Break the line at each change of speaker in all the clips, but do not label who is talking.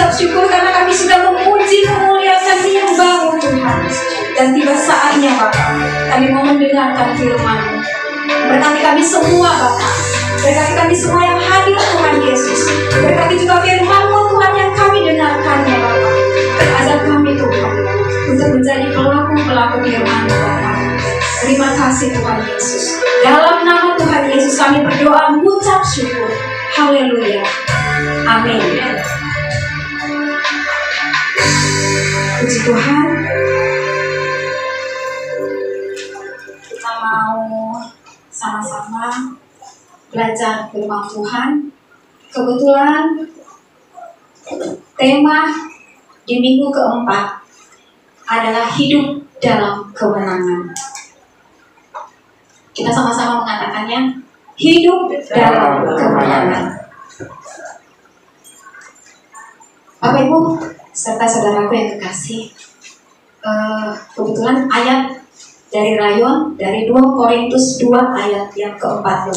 mengucap syukur karena kami sudah memuji, memuliakan, menyembah Tuhan. Dan tiba saatnya Bapa, kami mau mendengarkan firman-Mu. Berkati kami semua Bapa, berkati kami semua yang hadir Tuhan Yesus. Berkati juga firman-Mu Tuhan yang kami dengarkannya Bapa. Ajar kami Tuhan untuk menjadi pelaku-pelaku firman-Mu Bapa. Terima kasih Tuhan Yesus. Dalam nama Tuhan Yesus kami berdoa mengucap syukur. Haleluya. Amin. Puji Tuhan. Kita mau sama-sama belajar firman Tuhan. Kebetulan tema di minggu keempat adalah hidup dalam kemenangan. Kita sama-sama mengatakannya, hidup dalam kemenangan. Bapak Ibu serta saudaraku yang kekasih, kebetulan ayat dari Rayon dari 2 Korintus 2 ayat yang ke-14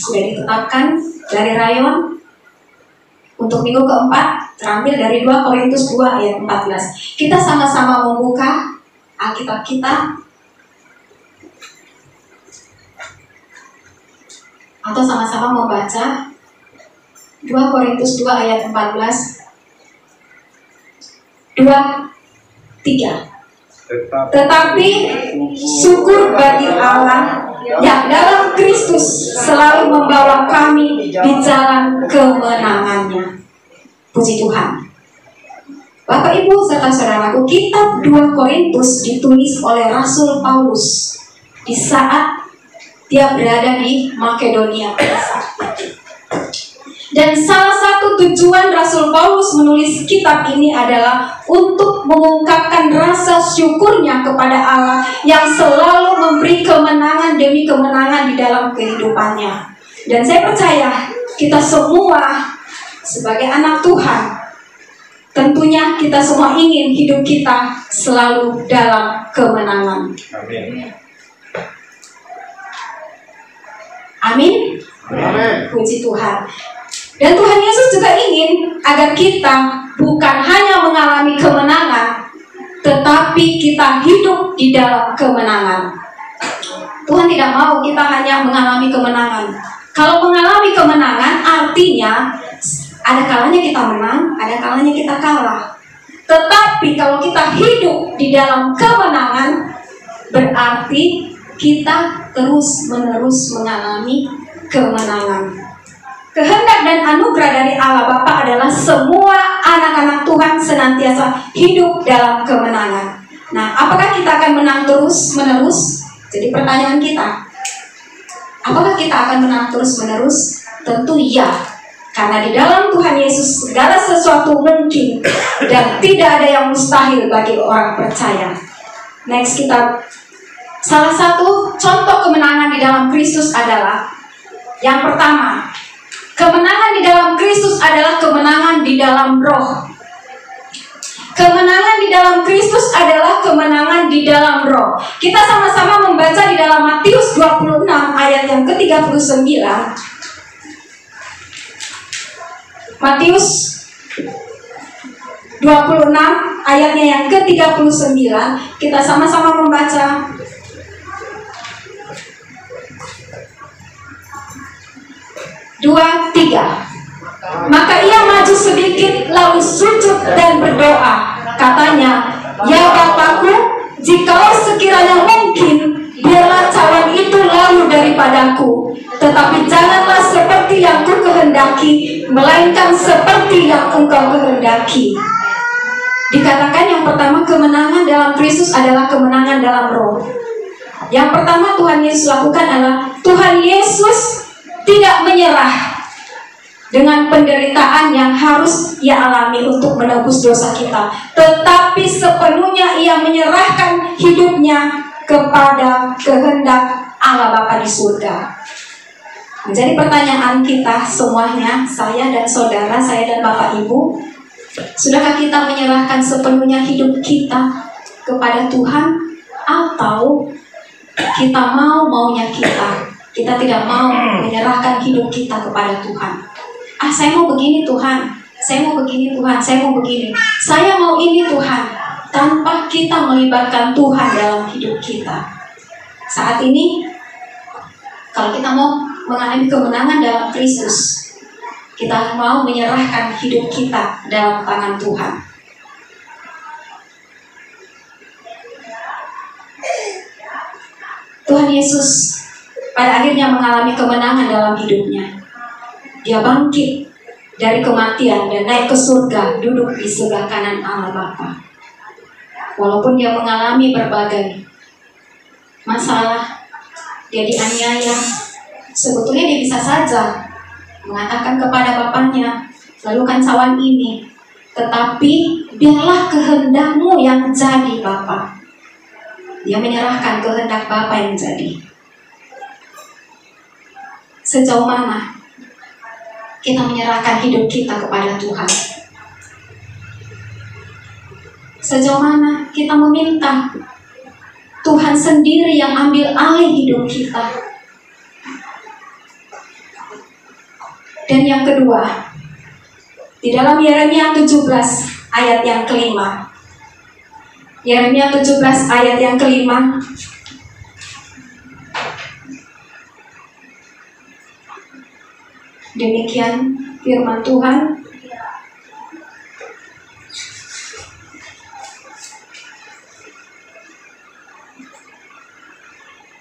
sudah ditetapkan dari Rayon untuk minggu keempat, terambil dari 2 Korintus 2 ayat 14. Kita sama-sama membuka Alkitab kita atau sama-sama membaca 2 Korintus 2 ayat 14. 2, 3. Tetapi syukur bagi Allah yang dalam Kristus selalu membawa kami di jalan kemenangannya. Puji Tuhan. Bapak Ibu serta saudaraku, kitab 2 Korintus ditulis oleh Rasul Paulus di saat dia berada di Makedonia pada saat itu. Dan salah satu tujuan Rasul Paulus menulis kitab ini adalah untuk mengungkapkan rasa syukurnya kepada Allah yang selalu memberi kemenangan demi kemenangan di dalam kehidupannya. Dan saya percaya kita semua sebagai anak Tuhan, tentunya kita semua ingin hidup kita selalu dalam kemenangan.
Amin.
Amin.
Amin.
Puji Tuhan. Dan Tuhan Yesus juga ingin agar kita bukan hanya mengalami kemenangan, tetapi kita hidup di dalam kemenangan. Tuhan tidak mau kita hanya mengalami kemenangan. Kalau mengalami kemenangan artinya ada kalanya kita menang, ada kalanya kita kalah. Tetapi kalau kita hidup di dalam kemenangan, berarti kita terus-menerus mengalami kemenangan. Kehendak dan anugerah dari Allah Bapa adalah semua anak-anak Tuhan senantiasa hidup dalam kemenangan. Nah, apakah kita akan menang terus-menerus? Jadi pertanyaan kita, apakah kita akan menang terus-menerus? Tentu ya, karena di dalam Tuhan Yesus segala sesuatu mungkin dan tidak ada yang mustahil bagi orang percaya. Next, kita salah satu contoh kemenangan di dalam Kristus adalah yang pertama, kemenangan di dalam Kristus adalah kemenangan di dalam roh. Kemenangan di dalam Kristus adalah kemenangan di dalam roh. Kita sama-sama membaca di dalam Matius 26 ayat yang ke-39. Matius 26 ayatnya yang ke-39. Kita sama-sama membaca. Dua, tiga. Maka ia maju sedikit lalu sujud dan berdoa. Katanya, ya Bapakku, jikalau sekiranya mungkin, biarlah cawan itu lalu daripadaku. Tetapi janganlah seperti yang ku kehendaki, melainkan seperti yang engkau kehendaki. Dikatakan yang pertama, kemenangan dalam Kristus adalah kemenangan dalam roh. Yang pertama Tuhan Yesus lakukan adalah Tuhan Yesus tidak menyerah dengan penderitaan yang harus ia alami untuk menebus dosa kita, tetapi sepenuhnya ia menyerahkan hidupnya kepada kehendak Allah Bapa di surga. Menjadi pertanyaan kita semuanya, saya dan saudara, saya dan Bapak Ibu, sudahkah kita menyerahkan sepenuhnya hidup kita kepada Tuhan, atau kita maunya kita tidak mau menyerahkan hidup kita kepada Tuhan? Saya mau begini Tuhan, saya mau begini Tuhan, saya mau begini, saya mau ini Tuhan, tanpa kita melibatkan Tuhan dalam hidup kita. Saat ini, kalau kita mau mengalami kemenangan dalam Kristus, kita mau menyerahkan hidup kita dalam tangan Tuhan. Tuhan Yesus pada akhirnya mengalami kemenangan dalam hidupnya. Dia bangkit dari kematian dan naik ke surga, duduk di sebelah kanan Allah Bapa. Walaupun dia mengalami berbagai masalah, dia dianiaya, sebetulnya dia bisa saja mengatakan kepada Bapaknya, lakukan cawan ini, tetapi biarlah kehendak-Mu yang jadi Bapa. Dia menyerahkan kehendak Bapa yang jadi. Sejauh mana kita menyerahkan hidup kita kepada Tuhan? Sejauh mana kita meminta Tuhan sendiri yang ambil alih hidup kita? Dan yang kedua, di dalam Yeremia 17 ayat yang kelima. Yeremia 17 ayat yang kelima. Demikian firman Tuhan.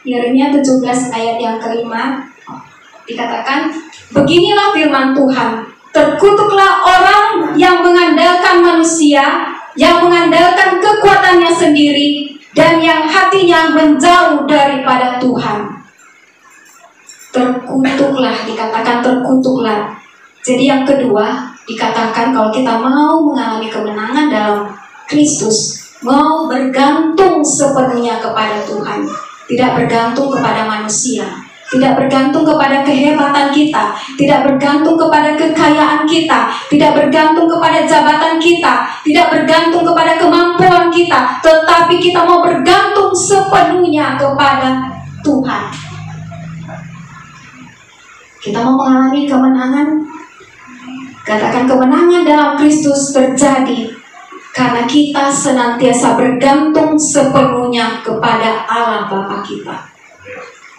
Yeremia 17 ayat yang kelima dikatakan, beginilah firman Tuhan, terkutuklah orang yang mengandalkan manusia, yang mengandalkan kekuatannya sendiri, dan yang hatinya menjauh daripada Tuhan. Terkutuklah, dikatakan terkutuklah. Jadi yang kedua dikatakan kalau kita mau mengalami kemenangan dalam Kristus, mau bergantung sepenuhnya kepada Tuhan, tidak bergantung kepada manusia, tidak bergantung kepada kehebatan kita, tidak bergantung kepada kekayaan kita, tidak bergantung kepada jabatan kita, tidak bergantung kepada kemampuan kita, tetapi kita mau bergantung sepenuhnya kepada Tuhan. Kita mau mengalami kemenangan. Katakan, kemenangan dalam Kristus terjadi karena kita senantiasa bergantung sepenuhnya kepada Allah Bapa kita.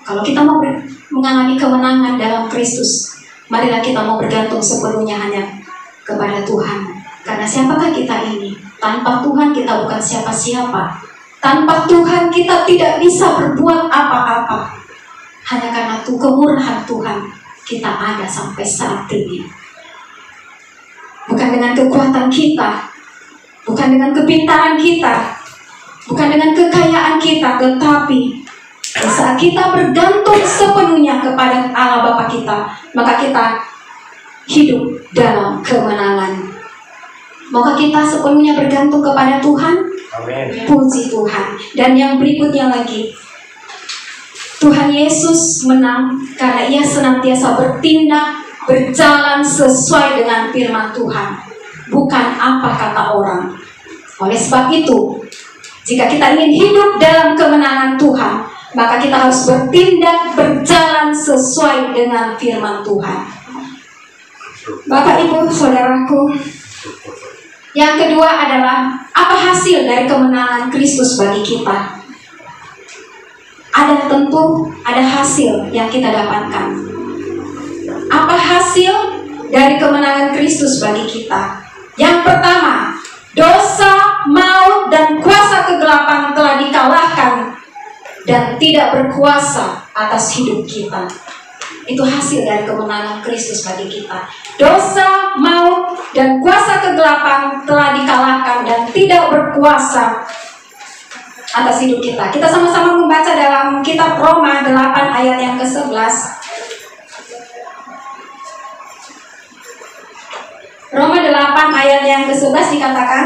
Kalau kita mau mengalami kemenangan dalam Kristus, marilah kita mau bergantung sepenuhnya hanya kepada Tuhan. Karena siapakah kita ini? Tanpa Tuhan kita bukan siapa-siapa. Tanpa Tuhan kita tidak bisa berbuat apa-apa. Hanya karena kemurahan Tuhan kita ada sampai saat ini. Bukan dengan kekuatan kita, bukan dengan kepintaran kita, bukan dengan kekayaan kita, tetapi saat kita bergantung sepenuhnya kepada Allah Bapa kita, maka kita hidup dalam kemenangan. Maka kita sepenuhnya bergantung kepada Tuhan. Amin. Puji Tuhan. Dan yang berikutnya lagi, Tuhan Yesus menang karena Ia senantiasa bertindak, berjalan sesuai dengan firman Tuhan, bukan apa kata orang. Oleh sebab itu, jika kita ingin hidup dalam kemenangan Tuhan, maka kita harus bertindak, berjalan sesuai dengan firman Tuhan. Bapak, Ibu, Saudaraku, yang kedua adalah apa hasil dari kemenangan Kristus bagi kita? Tentu ada hasil yang kita dapatkan. Apa hasil dari kemenangan Kristus bagi kita? Yang pertama, dosa, maut, dan kuasa kegelapan telah dikalahkan dan tidak berkuasa atas hidup kita. Itu hasil dari kemenangan Kristus bagi kita. Dosa, maut, dan kuasa kegelapan telah dikalahkan dan tidak berkuasa atas hidup kita. Kita sama-sama membaca dalam kitab Roma 8 ayat yang ke-11. Roma 8 ayat yang ke-11 dikatakan,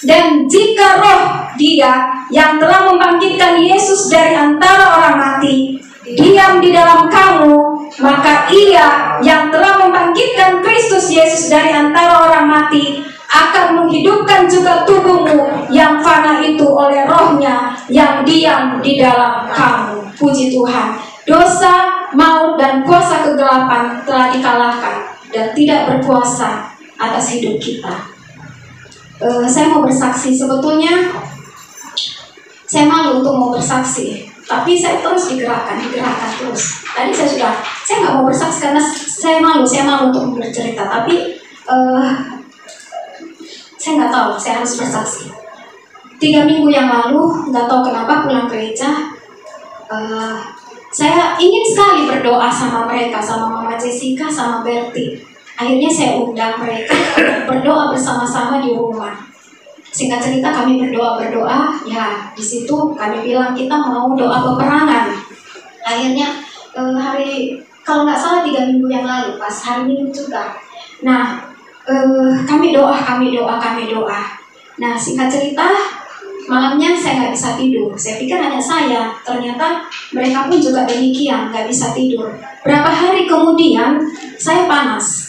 dan jika roh Dia yang telah membangkitkan Yesus dari antara orang mati diam di dalam kamu, maka Ia yang telah membangkitkan Kristus Yesus dari antara orang mati akan menghidupkan juga tubuhmu yang fana itu oleh rohnya yang diam di dalam kamu. Puji Tuhan. Dosa, maut, dan kuasa kegelapan telah dikalahkan dan tidak berkuasa atas hidup kita. Saya mau bersaksi, sebetulnya saya malu untuk mau bersaksi, tapi saya terus digerakkan terus. Tadi saya nggak mau bersaksi karena saya malu untuk bercerita, tapi saya nggak tahu, saya harus bersaksi. 3 minggu yang lalu, nggak tahu kenapa pulang gereja, saya ingin sekali berdoa sama mereka, sama Mama Jessica, sama Berti. Akhirnya saya undang mereka berdoa bersama-sama di rumah. Singkat cerita kami berdoa, ya di situ kami bilang kita mau doa peperangan. Akhirnya kalau nggak salah 3 minggu yang lalu, pas hari Minggu juga. Nah, kami doa. Nah, singkat cerita, malamnya saya nggak bisa tidur. Saya pikir hanya saya, ternyata mereka pun juga demikian, nggak bisa tidur. Berapa hari kemudian, saya panas.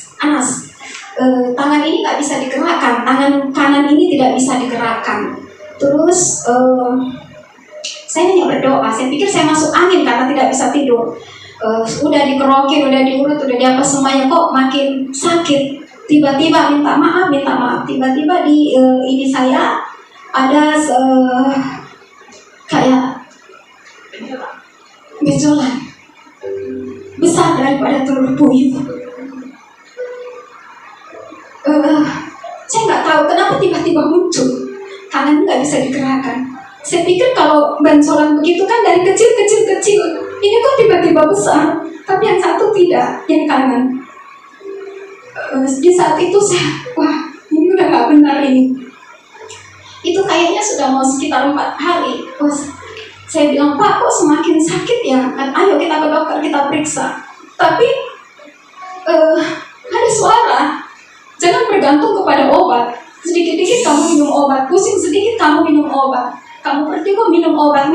Tangan ini nggak bisa digerakkan, tangan kanan ini tidak bisa digerakkan. Terus saya hanya berdoa. Saya pikir saya masuk angin karena tidak bisa tidur. Udah dikerokin, udah diurut, udah diapa semuanya, kok makin sakit. Tiba-tiba minta maaf. Tiba-tiba di ini saya ada kayak benjolan besar daripada telur puyuh. Saya nggak tahu kenapa tiba-tiba muncul, tangan nggak bisa digerakkan. Saya pikir kalau benjolan begitu kan dari kecil, ini kok tiba-tiba besar, tapi yang satu tidak, yang kanan. Di saat itu wah ini udah nggak benar ini. Itu kayaknya sudah mau sekitar 4 hari. Saya bilang, Pak, kok semakin sakit ya? Kan, ayo kita ke dokter, kita periksa. Tapi ada suara, jangan bergantung kepada obat. Sedikit-sedikit kamu minum obat, pusing sedikit kamu minum obat. Kamu vertigo minum obat.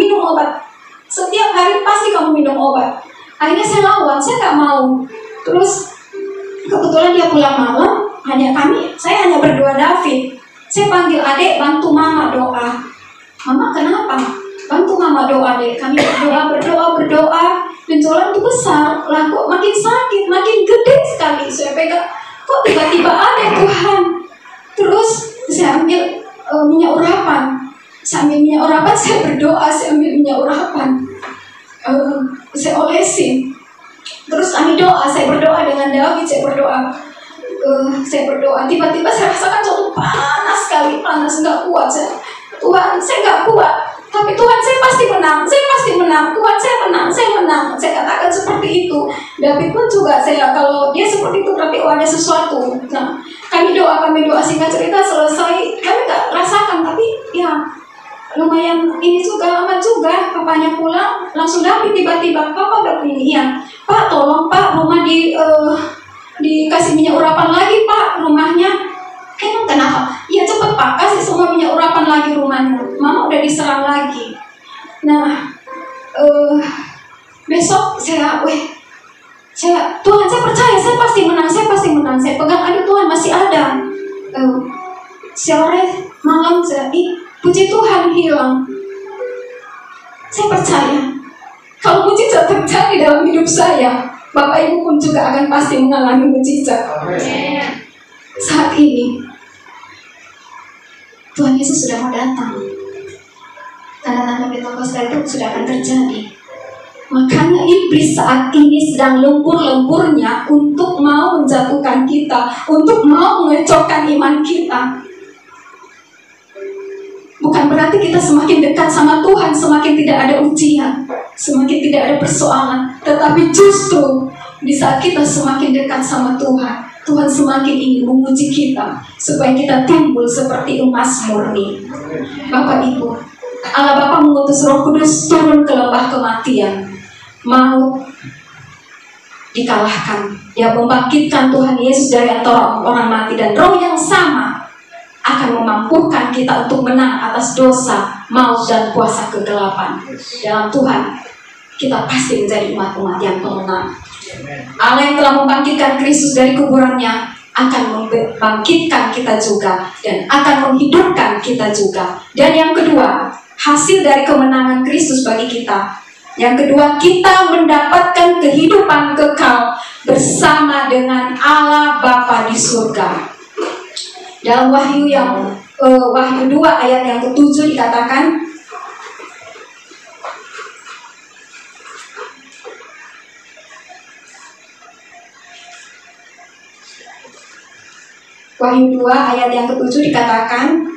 Setiap hari pasti kamu minum obat. Akhirnya saya lawan, saya nggak mau. Terus kebetulan dia pulang malam, saya hanya berdua David. Saya panggil adik, bantu mama doa. Mama kenapa? Bantu mama doa dek. Kami berdoa. Benjolan itu besar, lah kok makin sakit, makin gede sekali. Saya pegang, kok tiba-tiba ada Tuhan. Terus saya ambil minyak urapan. Saya berdoa, saya ambil minyak urapan. Saya olesin. Terus kami doa, saya berdoa dengan David, saya berdoa. Tiba-tiba saya rasakan suatu panas sekali, nggak kuat saya. Tuhan, saya nggak kuat. Tapi Tuhan, saya pasti menang. Tuhan, saya menang. Saya katakan seperti itu. David pun juga kalau dia seperti itu berarti ada sesuatu. Nah, kami doa. Singkat cerita selesai, kami nggak rasakan, tapi ya lumayan ini juga lama juga. Papanya pulang, langsung David tiba-tiba, Papa begini, ya Pak, tolong Pak, rumah dikasih minyak urapan lagi Pak, rumahnya. Emang kenapa? Ya cepat Pak, kasih semua minyak urapan lagi rumahnya. Mama udah diserang lagi. Nah, besok Tuhan, saya percaya, saya pasti menang. Saya pegang, aduh Tuhan masih ada. Sore malam puji Tuhan hilang. Saya percaya, kalau mujizat terjadi dalam hidup saya, Bapak Ibu pun juga akan pasti mengalami mujizat. Saat ini Tuhan Yesus sudah mau datang. Tanda-tanda Pentakosta itu sudah akan terjadi. Makanya iblis saat ini sedang lempur-lempurnya untuk mau menjatuhkan kita, untuk mau mengecokkan iman kita. Bukan berarti kita semakin dekat sama Tuhan, semakin tidak ada ujian, semakin tidak ada persoalan. Tetapi justru di saat kita semakin dekat sama Tuhan, Tuhan semakin ingin menguji kita supaya kita timbul seperti emas murni. Bapak Ibu, Allah Bapa mengutus Roh Kudus turun ke lembah kematian, mau dikalahkan. Dia membangkitkan Tuhan Yesus dari antara orang mati, dan Roh yang sama akan memampukan kita untuk menang atas dosa, maut, dan kuasa kegelapan. Dalam Tuhan kita pasti menjadi umat-umat yang pemenang. Allah yang telah membangkitkan Kristus dari kuburannya akan membangkitkan kita juga dan akan menghidupkan kita juga. Dan yang kedua, hasil dari kemenangan Kristus bagi kita, yang kedua, kita mendapatkan kehidupan kekal bersama dengan Allah Bapa di surga. Dalam Wahyu 2 ayat yang ke-7 dikatakan, Wahyu 2 ayat yang ke-7 dikatakan,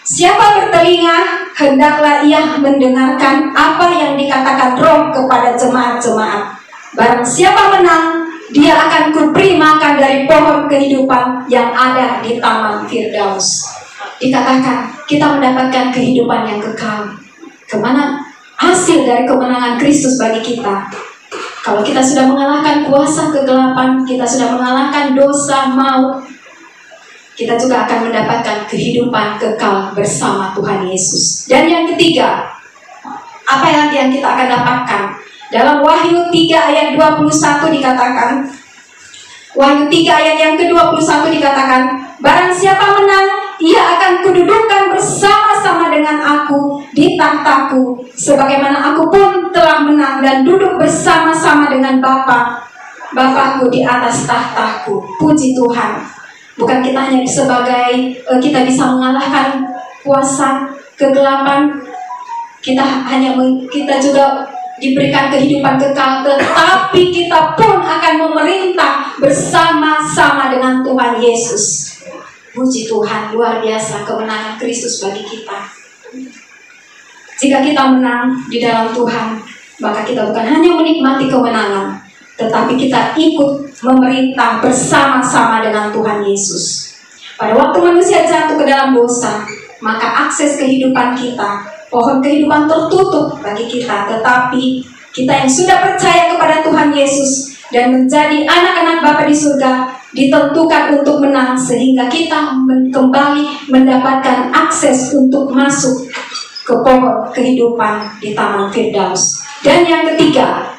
siapa bertelinga, hendaklah ia mendengarkan apa yang dikatakan Roh kepada jemaat-jemaat. Barang siapa menang, dia akan kuberi makan dari pohon kehidupan yang ada di Taman Firdaus. Dikatakan kita mendapatkan kehidupan yang kekal. Kemana hasil dari kemenangan Kristus bagi kita? Kalau kita sudah mengalahkan kuasa kegelapan, kita sudah mengalahkan dosa, maut, kita juga akan mendapatkan kehidupan kekal bersama Tuhan Yesus. Dan yang ketiga, apa yang kita akan dapatkan? Dalam Wahyu 3 ayat 21 dikatakan, Wahyu 3 ayat yang ke-21 dikatakan, barang siapa menang, ia akan kududukan bersama-sama dengan aku di tahtaku, sebagaimana aku pun telah menang dan duduk bersama-sama dengan Bapa-Bapakku di atas tahtaku. Puji Tuhan. Bukan kita hanya sebagai kita bisa mengalahkan kuasa kegelapan, kita juga diberikan kehidupan kekal, tetapi kita pun akan memerintah bersama-sama dengan Tuhan Yesus. Puji Tuhan, luar biasa kemenangan Kristus bagi kita. Jika kita menang di dalam Tuhan, maka kita bukan hanya menikmati kemenangan, tetapi kita ikut memerintah bersama-sama dengan Tuhan Yesus. Pada waktu manusia jatuh ke dalam dosa, maka akses kehidupan kita, pohon kehidupan tertutup bagi kita. Tetapi kita yang sudah percaya kepada Tuhan Yesus dan menjadi anak-anak Bapa di surga, ditentukan untuk menang, sehingga kita kembali mendapatkan akses untuk masuk ke pohon kehidupan di Taman Firdaus. Dan yang ketiga,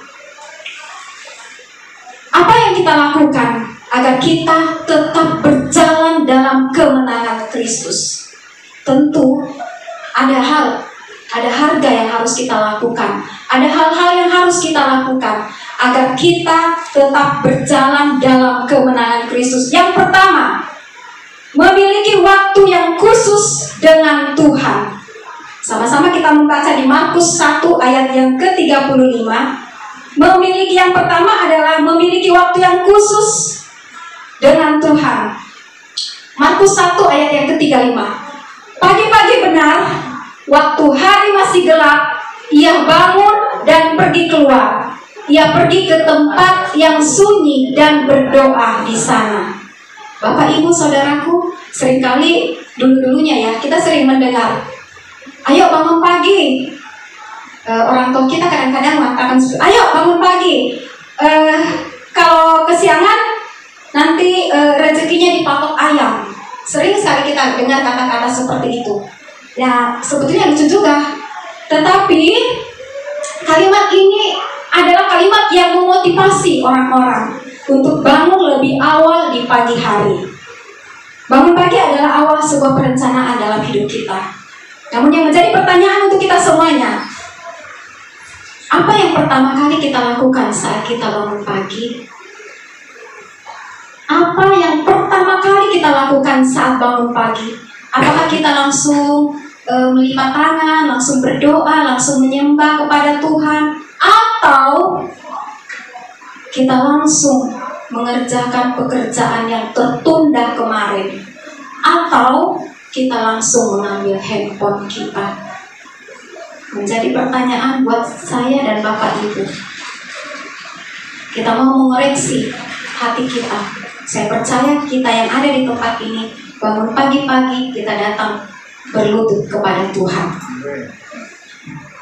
apa yang kita lakukan agar kita tetap berjalan dalam kemenangan Kristus? Tentu ada harga yang harus kita lakukan, ada hal-hal yang harus kita lakukan agar kita tetap berjalan dalam kemenangan Kristus. Yang pertama, memiliki waktu yang khusus dengan Tuhan. Sama-sama kita membaca di Markus 1 ayat yang ke-35. Yang pertama adalah memiliki waktu yang khusus dengan Tuhan. Markus 1 ayat yang ke-35. Pagi-pagi benar, waktu hari masih gelap, ia bangun dan pergi keluar. Ia pergi ke tempat yang sunyi dan berdoa di sana. Bapak, Ibu, Saudaraku, seringkali dulu-dulunya ya, kita sering mendengar, ayo bangun pagi. Orang tua kita kadang-kadang mengatakan, ayo bangun pagi. Kalau kesiangan nanti rezekinya dipatok ayam. Sering sekali kita dengar kata-kata seperti itu. Ya, sebetulnya lucu juga. Tetapi kalimat ini adalah kalimat yang memotivasi orang-orang untuk bangun lebih awal di pagi hari. Bangun pagi adalah awal sebuah perencanaan dalam hidup kita. Namun yang menjadi pertanyaan untuk kita semuanya, apa yang pertama kali kita lakukan saat kita bangun pagi? Apa yang pertama kali kita lakukan saat bangun pagi? Apakah kita langsung melipat tangan, langsung berdoa, langsung menyembah kepada Tuhan? Atau kita langsung mengerjakan pekerjaan yang tertunda kemarin? Atau kita langsung mengambil handphone kita? Menjadi pertanyaan buat saya dan Bapak Ibu. Kita mau mengoreksi hati kita. Saya percaya kita yang ada di tempat ini, bangun pagi-pagi kita datang berlutut kepada Tuhan.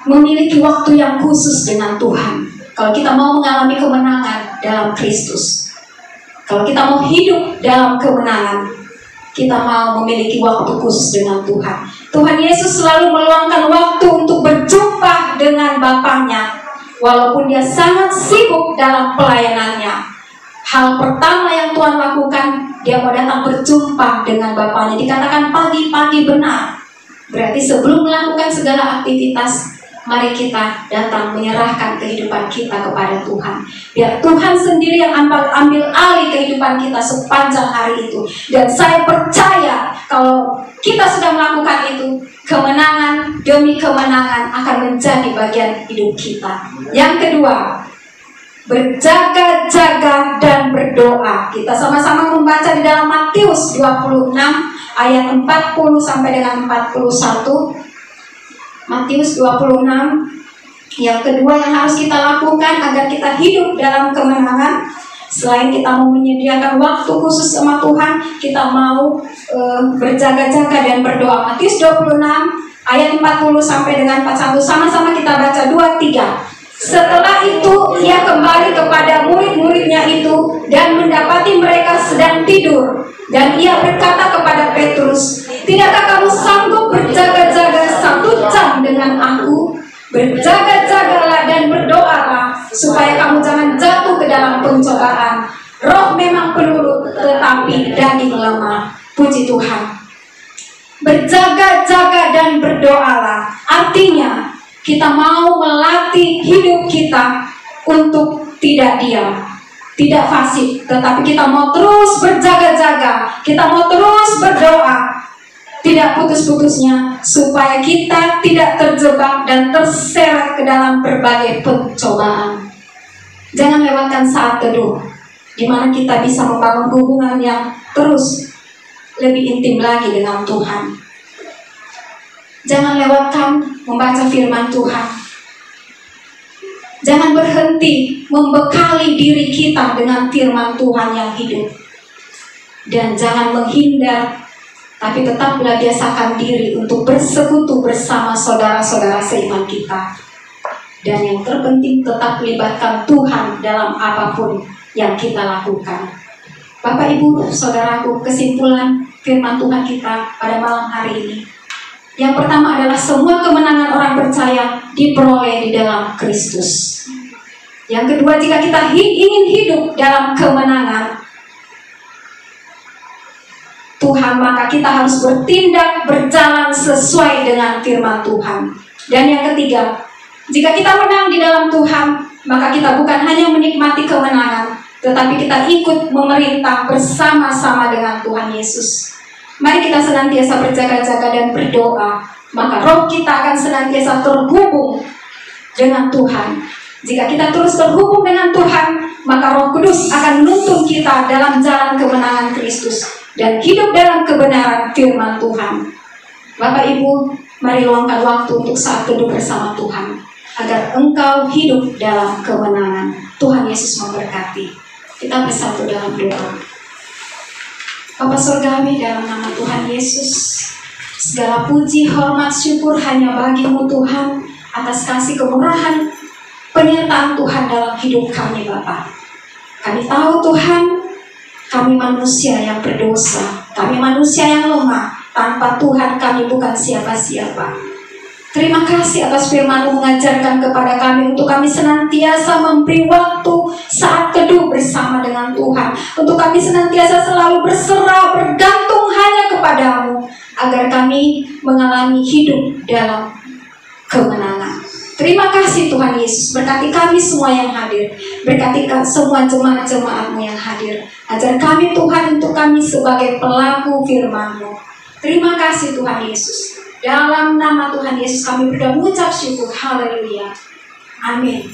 Memiliki waktu yang khusus dengan Tuhan. Kalau kita mau mengalami kemenangan dalam Kristus, kalau kita mau hidup dalam kemenangan, kita mau memiliki waktu khusus dengan Tuhan. Tuhan Yesus selalu meluangkan waktu untuk berjumpa dengan Bapaknya, walaupun dia sangat sibuk dalam pelayanannya. Hal pertama yang Tuhan lakukan, dia mau datang berjumpa dengan Bapaknya. Dikatakan pagi-pagi benar. Berarti sebelum melakukan segala aktivitas, mari kita datang menyerahkan kehidupan kita kepada Tuhan. Biar Tuhan sendiri yang ambil alih kehidupan kita sepanjang hari itu. Dan saya percaya kalau kita sudah melakukan itu, kemenangan demi kemenangan akan menjadi bagian hidup kita. Yang kedua, berjaga-jaga dan berdoa. Kita sama-sama membaca di dalam Matius 26 ayat 40 sampai dengan 41. Matius 26. Yang kedua yang harus kita lakukan agar kita hidup dalam kemenangan, selain kita mau menyediakan waktu khusus sama Tuhan, kita mau berjaga-jaga dan berdoa. Matius 26 ayat 40 sampai dengan 41. Sama-sama kita baca 2-3. Setelah itu ia kembali kepada murid-muridnya itu dan mendapati mereka sedang tidur. Dan ia berkata kepada Petrus, "Tidakkah kamu sanggup berjaga-jaga 1 jam dengan aku? Berjaga-jagalah dan berdoalah supaya kamu jangan jatuh ke dalam pencobaan. Roh memang penurut, tetapi daging lemah." Puji Tuhan. Berjaga-jaga dan berdoalah artinya kita mau melatih hidup kita untuk tidak diam, tidak fasik, tetapi kita mau terus berjaga-jaga, kita mau terus berdoa, tidak putus-putusnya, supaya kita tidak terjebak dan terseret ke dalam berbagai pencobaan. Jangan lewatkan saat teduh, di mana kita bisa membangun hubungan yang terus lebih intim lagi dengan Tuhan. Jangan lewatkan membaca firman Tuhan. Jangan berhenti membekali diri kita dengan firman Tuhan yang hidup. Dan jangan menghindar, tapi tetaplah biasakan diri untuk bersekutu bersama saudara-saudara seiman kita. Dan yang terpenting, tetap libatkan Tuhan dalam apapun yang kita lakukan. Bapak, Ibu, Saudaraku, kesimpulan firman Tuhan kita pada malam hari ini. Yang pertama adalah semua kemenangan orang percaya diperoleh di dalam Kristus. Yang kedua, jika kita ingin hidup dalam kemenangan Tuhan, maka kita harus bertindak berjalan sesuai dengan firman Tuhan. Dan yang ketiga, jika kita menang di dalam Tuhan, maka kita bukan hanya menikmati kemenangan, tetapi kita ikut memerintah bersama-sama dengan Tuhan Yesus. Mari kita senantiasa berjaga-jaga dan berdoa, maka roh kita akan senantiasa terhubung dengan Tuhan. Jika kita terus terhubung dengan Tuhan, maka Roh Kudus akan menuntun kita dalam jalan kemenangan Kristus dan hidup dalam kebenaran firman Tuhan. Bapak, Ibu, mari luangkan waktu untuk saat teduh bersama Tuhan, agar engkau hidup dalam kemenangan. Tuhan Yesus memberkati. Kita bersatu dalam doa. Bapa Surgawi, dalam nama Tuhan Yesus, segala puji, hormat, syukur hanya bagi-Mu Tuhan, atas kasih kemurahan penyertaan Tuhan dalam hidup kami, Bapa. Kami tahu Tuhan, kami manusia yang berdosa, kami manusia yang lemah. Tanpa Tuhan kami bukan siapa-siapa. Terima kasih atas firman-Mu mengajarkan kepada kami untuk kami senantiasa memberi waktu saat teduh bersama dengan Tuhan. Untuk kami senantiasa selalu berserah, bergantung hanya kepada-Mu, agar kami mengalami hidup dalam kemenangan. Terima kasih Tuhan Yesus, berkati kami semua yang hadir, berkati semua jemaat-jemaat-Mu yang hadir. Ajar kami Tuhan untuk kami sebagai pelaku firman-Mu. Terima kasih Tuhan Yesus. Dalam nama Tuhan Yesus kami berdoa mengucap syukur. Haleluya. Amin.